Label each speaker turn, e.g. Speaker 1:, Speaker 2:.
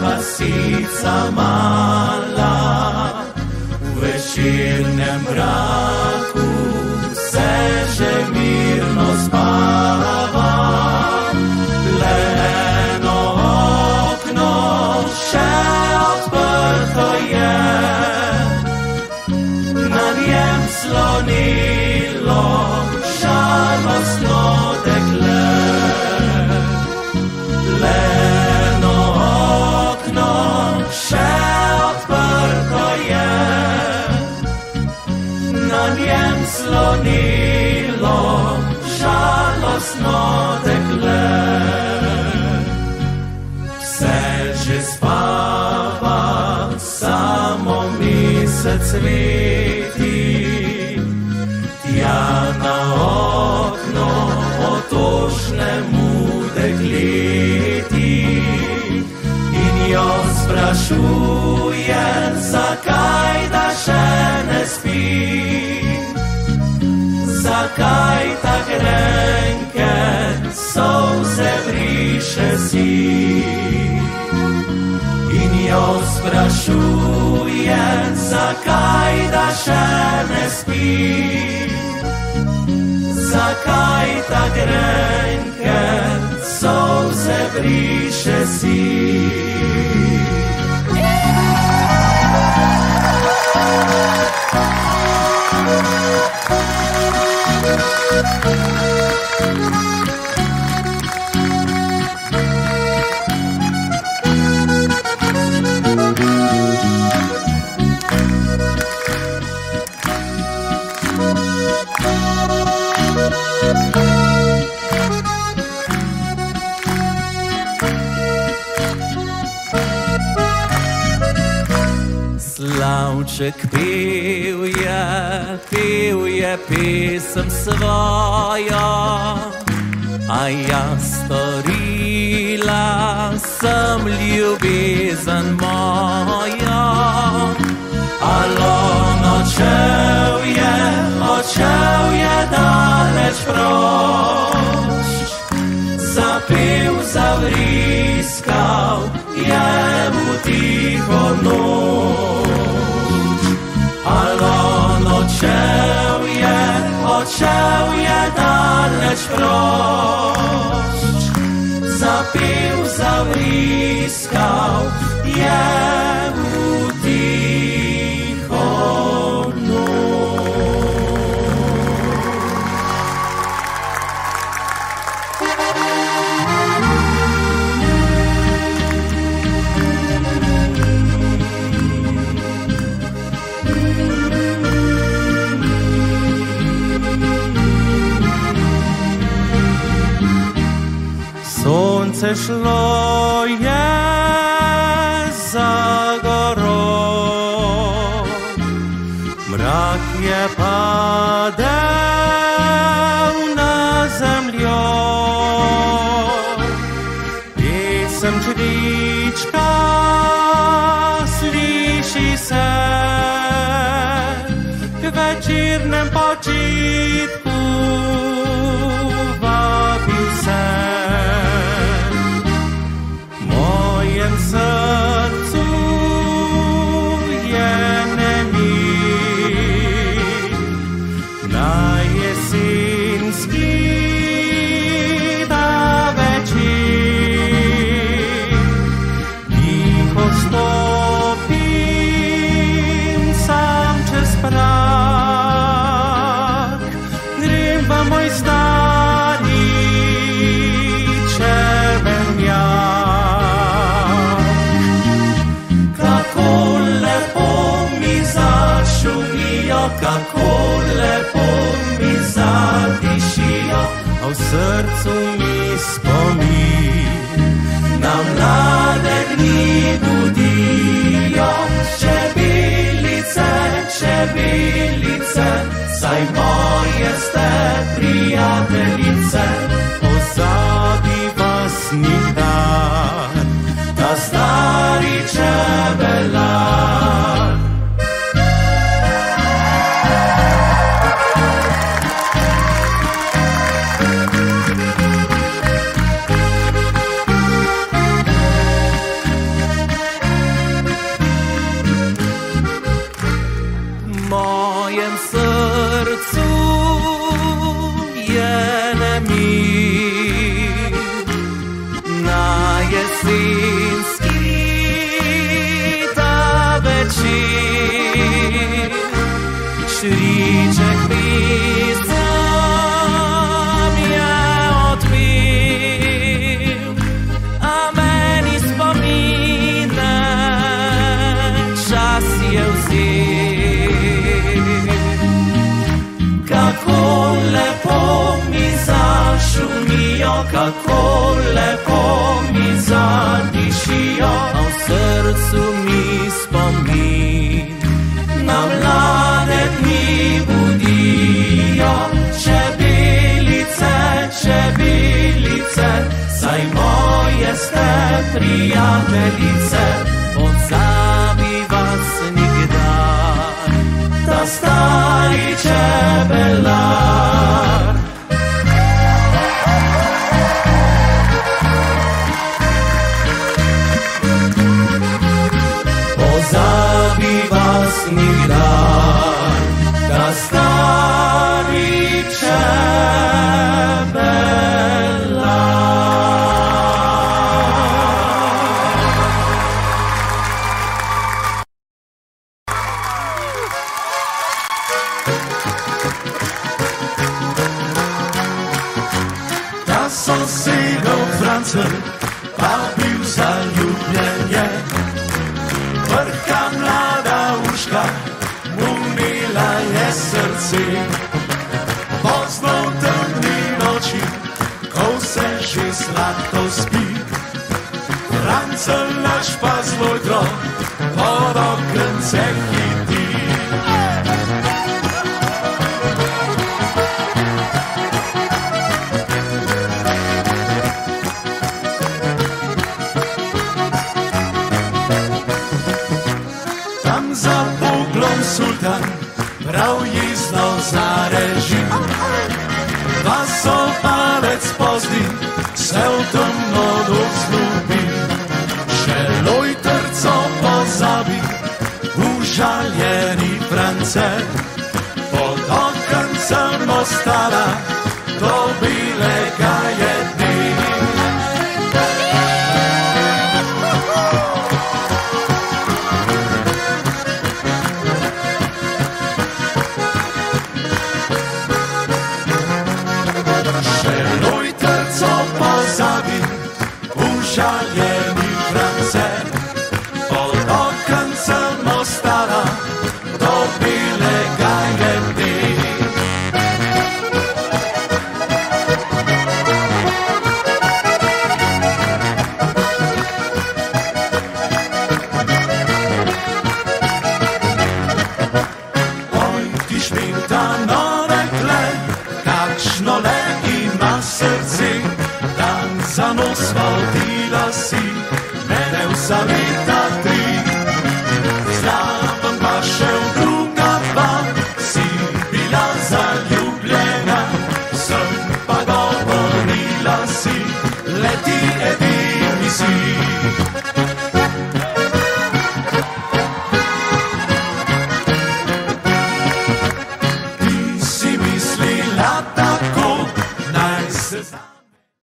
Speaker 1: Vasica mala, u večernjem mraku seže mirno spava. Leno okno še odprto je, na njem slonilo žalostno dekle. Še odprto je, na njem slonilo žalostno dekle. Vse že spava, samo mesec sveti, tja na okno otožnemu dekleti. Jo sprašuje, zakaj da še ne spi, zakaj ta grenke solze briše si. In jo sprašuje, zakaj da še ne spi, zakaj ta grenke solze briše si. Slavček pil je pesem svojo, a jaz storila sem ljubezen mojo. Alon odšel je daleč proč, zapel, zavriskal je mu tiho noč. Alon odšel je daleč proč, zapel, zavriskal je mu tiho noč. Sonce šlo je za goro, mrak je padel na zemljo. Pesem črička sliši se k večernem počitku, vabi se. Srcu je nemir, na jesenski da večer. Tiho stopim sam čez prag, grem v moj stari červen jak. Kako lepo mi zadišijo, a v srcu mi spomin na mlade dni budijo. Čebelice ce bilice, saj moje ste prijateljice. Pozadi vas nikdar, ta stari čebelar. W mojem sercu je nemir, na jesenski ta večer. Šriček pisam je odpil, a meni spomine čas je vzel. Kako lepo mi zašumijo, kako lepo mi zadišijo, a v srcu mi spomin na mlade dni budijo. Čebelice, čebelice, saj moje ste prijateljice. Pozabi vas nikdar, ta stari čebelar. Pozabi vas nikdar, ta stari čebelar. Ta sosedov Francer pa bil zaljubljen je, vrhka mlada Urška mu mila je srce. Pozno v temni noči, ko se že sladko spi, Francel naš pa zlojtro pod okence hiti. Tam za poglom sultan prav jezno zareži, vasopalec pozdi se v temno dozlubi. Še lojtrco pozabi užaljeni Francer, pod okencem ostala do bilega je dni. Užaljeni Francer, pod okencem ostala do bilega je dni. Oj, ti šmintano rekle, kakšno le ima srce, dan za nos vodila si mene vsa leta 3. Zraven pa še v druga dva si bila zaljubljena, sem pa govorila si.